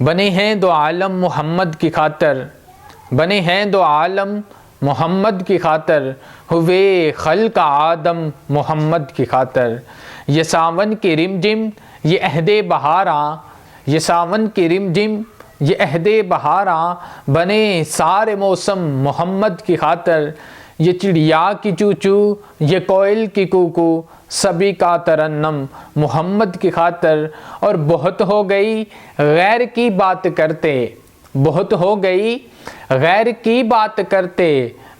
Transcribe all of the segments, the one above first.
بنے ہیں دو عالم محمد کی خاطر، بنے ہیں دو عالم محمد کی خاطر، ہوئے خلق آدم محمد کی خاطر۔ یہ ساون کی رم جم یہ عہد بہاراں، یہ ساون کی رم جم یہ عہد بہاراں، بنے سارے موسم محمد کی خاطر۔ یہ چڑیا کی چو چو یہ کوئل کی کوکو، سبھی کا ترنم محمد کی خاطر۔ اور بہت ہو گئی غیر کی بات کرتے، بہت ہو گئی غیر کی بات کرتے،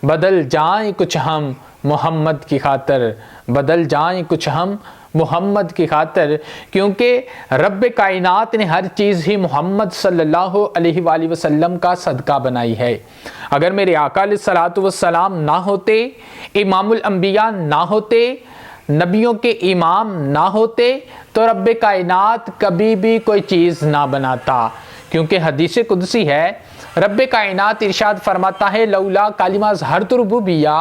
بدل جائیں کچھ ہم محمد کی خاطر، بدل جائیں کچھ ہم محمد کی خاطر۔ کیونکہ رب کائنات نے ہر چیز ہی محمد صلی اللہ علیہ وآلہ وسلم کا صدقہ بنائی ہے۔ اگر میرے آقا علیہ الصلوۃ والسلام نہ ہوتے، امام الانبیاء نہ ہوتے، نبیوں کے امام نہ ہوتے، تو رب کائنات کبھی بھی کوئی چیز نہ بناتا۔ کیونکہ حدیث قدسی ہے، رب کائنات ارشاد فرماتا ہے لولا کلمہ اظہرت ربوبیہ،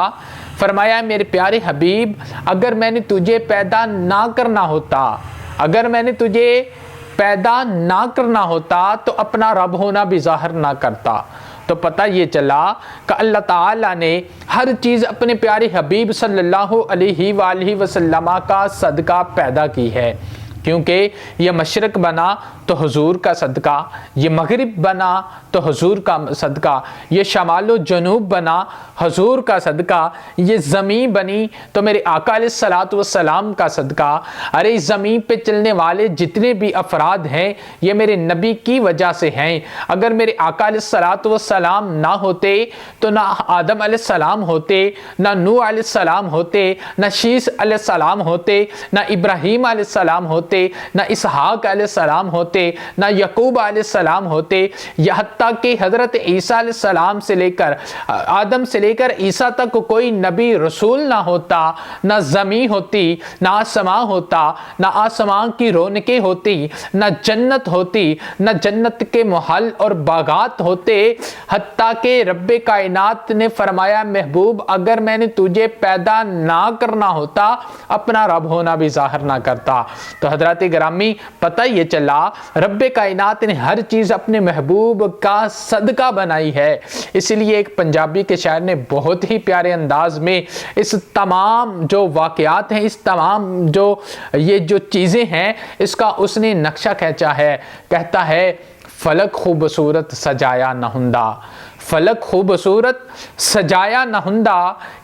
فرمایا میرے پیارے حبیب اگر میں نے تجھے پیدا نہ کرنا ہوتا، اگر میں نے تجھے پیدا نہ کرنا ہوتا تو اپنا رب ہونا بھی ظاہر نہ کرتا۔ تو پتہ یہ چلا کہ اللہ تعالیٰ نے ہر چیز اپنے پیارے حبیب صلی اللہ علیہ وآلہ وسلم کا صدقہ پیدا کی ہے۔ کیونکہ یہ مشرق بنا تو حضور کا صدقہ، یہ مغرب بنا تو حضور کا صدقہ، یہ شمال و جنوب بنا حضور کا صدقہ، یہ زمین بنی تو میرے آقا علیہ الصلوۃ والسلام کا صدقہ۔ ارے اس زمین پہ چلنے والے جتنے بھی افراد ہیں یہ میرے نبی کی وجہ سے ہیں۔ اگر میرے آقا علیہ الصلوۃ والسلام نہ ہوتے تو نہ آدم علیہ السلام ہوتے، نہ نوح علیہ السلام ہوتے، نہ شیس علیہ السلام ہوتے، نہ ابراہیم علیہ السلام ہوتے، نہ اسحاق علیہ السلام ہوتے، نہ یعقوب علیہ السلام ہوتے، یا حتیٰ کہ حضرت عیسیٰ علیہ السلام سے لے کر آدم سے لے کر عیسیٰ تک کوئی نبی رسول نہ ہوتا، نہ زمین ہوتی، نہ آسمان ہوتا، نہ آسمان کی رونقیں ہوتی، نہ جنت ہوتی، نہ جنت کے محل اور باغات ہوتے۔ حتیٰ کہ رب کائنات نے فرمایا محبوب اگر میں نے تجھے پیدا نہ کرنا ہوتا اپنا رب ہونا بھی ظاہر نہ کرتا۔ تو حضرات گرامی پتہ یہ چلا رب کائنات نے ہر چیز اپنے محبوب کا صدقہ بنائی ہے۔ اس لیے ایک پنجابی کے شاعر نے بہت ہی پیارے انداز میں اس تمام جو واقعات ہیں، اس تمام یہ جو چیزیں ہیں اس کا اس نے نقشہ کھینچا ہے۔ کہتا ہے فلک خوبصورت سجایا نہ ہندا، فلک خوبصورت سجایا نہ ہندا،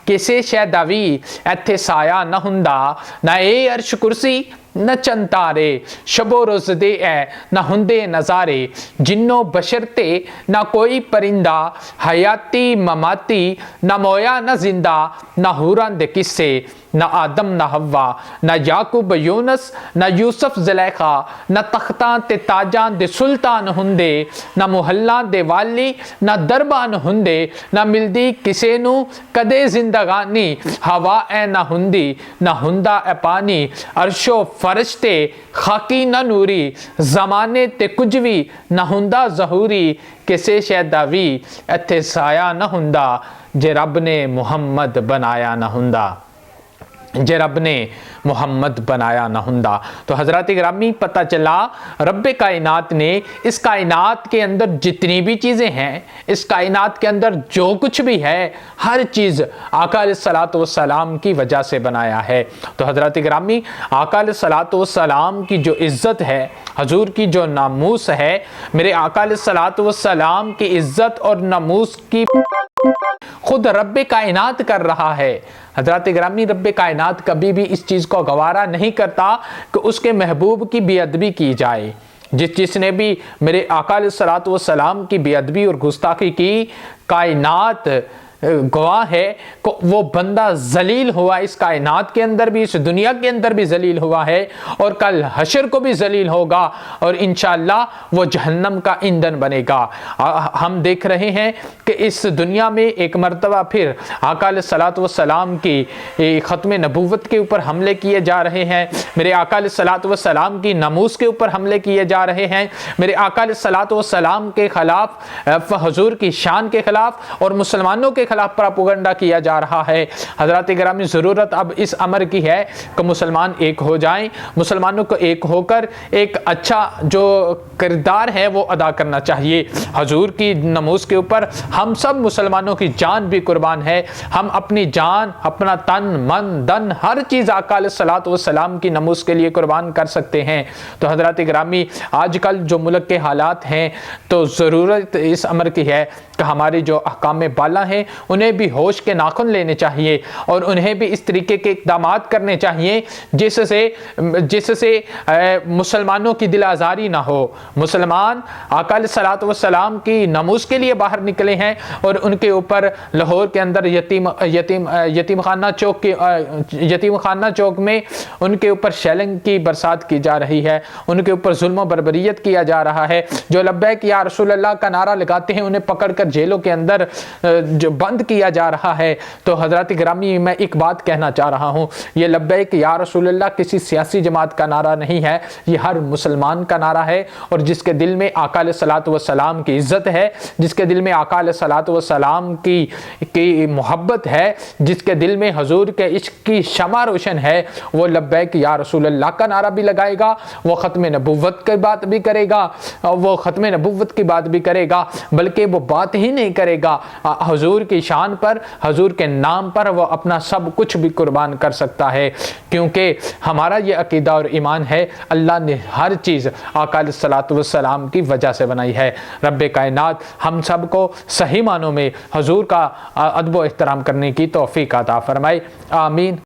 کسے شیداوی ایتھے سایہ نہ ہندا، نہ اے عرش کرسی نہ چند تارے، شب و روز دے اے نہ ہندے نظارے، جنو بشر تے نہ کوئی پرندہ، حیاتی مماتی نہ مویا نہ زندہ، نہ حوران دے قصے نہ آدم نہ حوا، نہ یعقوب یونس نہ یوسف زلیخا، نہ تختاں تے تاجاں دے سلطان ہندے، نہ محلاں دے والی نہ دربان ہندے، نہ ملدی کسے نو کدے زندگانی، ہوا اے نہ ہندی نہ ہندا اے پانی، عرش و فرشتے خاکی نہ نوری، زمانے تے کچھ بھی نہ ہندا ظہوری، کسے شیداوی ایتھے سایہ نہ ہندا، جے رب نے محمد بنایا نہ ہندا، جے رب نے محمد بنایا نہ ہندا۔ تو حضرات گرامی پتہ چلا رب کائنات نے اس کائنات کے اندر جتنی بھی چیزیں ہیں، اس کائنات کے اندر جو کچھ بھی ہے ہر چیز آقا علیہ الصلوۃ والسلام کی وجہ سے بنایا ہے۔ تو حضرات گرامی آقا علیہ الصلوۃ والسلام کی جو عزت ہے، حضور کی جو ناموس ہے، میرے آقا علیہ الصلوۃ والسلام کی عزت اور ناموس کی خود رب کائنات کر رہا ہے۔ حضرات گرامی رب کائنات کبھی بھی اس چیز کو گوارا نہیں کرتا کہ اس کے محبوب کی بے ادبی کی جائے۔ جس نے بھی میرے آقا علیہ الصلوۃ والسلام کی بے ادبی اور گستاخی کی، کائنات گواہ ہے کہ وہ بندہ ذلیل ہوا، اس کائنات کے اندر بھی، اس دنیا کے اندر بھی ذلیل ہوا ہے، اور کل حشر کو بھی ذلیل ہوگا، اور انشاءاللہ وہ جہنم کا ایندھن بنے گا۔ ہم دیکھ رہے ہیں کہ اس دنیا میں ایک مرتبہ پھر آقا علیہ الصلوۃ والسلام کی ختم نبوت کے اوپر حملے کیے جا رہے ہیں، میرے آقا علیہ الصلوۃ والسلام کی ناموس کے اوپر حملے کیے جا رہے ہیں، میرے آقا علیہ الصلوۃ والسلام کے خلاف، حضور کی شان کے خلاف اور مسلمانوں کے کے خلاف پراپیگنڈا کیا جا رہا ہے۔ حضرات گرامی ضرورت اب اس امر کی ہے کہ مسلمان ایک ہو جائیں، مسلمانوں کو ایک ہو کر ایک اچھا جو کردار ہے وہ ادا کرنا چاہیے۔ حضور کی نموز کے اوپر ہم سب مسلمانوں کی جان بھی قربان ہے، ہم اپنی جان، اپنا تن، من، دن، ہر چیز آقا علیہ الصلوۃ والسلام کی نموز کے لیے قربان کر سکتے ہیں۔ تو حضرات گرامی آج کل جو ملک کے حالات ہیں تو ضرورت اس امر کی ہے کہ ہماری جو احکام بالا ہیں انہیں بھی ہوش کے ناخن لینے چاہیے اور انہیں بھی اس طریقے کے اقدامات کرنے چاہیے جس سے مسلمانوں کی دل آزاری نہ ہو۔ مسلمان آقا علیہ الصلوۃ والسلام کی نموز کے لیے باہر نکلے ہیں اور ان کے اوپر لاہور کے اندر یتیم خانہ چوک میں ان کے اوپر شیلنگ کی برسات کی جا رہی ہے، ان کے اوپر ظلم و بربریت کیا جا رہا ہے۔ جو لبیک یا رسول اللہ کا نعرہ لگاتے ہیں انہیں پکڑ کر جیلوں کے اندر جو بند کیا جا رہا ہے۔ تو حضرات گرامی میں ایک بات کہنا چاہ رہا ہوں، یہ لبیک یا رسول اللہ کسی سیاسی جماعت کا نعرہ نہیں ہے، یہ ہر مسلمان کا نعرہ ہے، اور جس کے دل میں آقا علیہ الصلوۃ والسلام کی عزت ہے، جس کے دل میں آقا علیہ الصلوۃ والسلام کی محبت ہے، جس کے دل میں حضور کے عشق کی شمع روشن ہے، وہ لبیک یا رسول اللہ کا نعرہ بھی لگائے گا، وہ ختم نبوت کی بات بھی کرے گا، بلکہ وہ بات ہی نہیں کرے گا، حضور کی شان پر، حضور کے نام پر وہ اپنا سب کچھ بھی قربان کر سکتا ہے، کیونکہ ہمارا یہ عقیدہ اور ایمان ہے اللہ نے ہر چیز آقا علیہ الصلوۃ والسلام کی وجہ سے بنائی ہے۔ رب کائنات ہم سب کو صحیح معنوں میں حضور کا ادب و احترام کرنے کی توفیق عطا فرمائے، آمین۔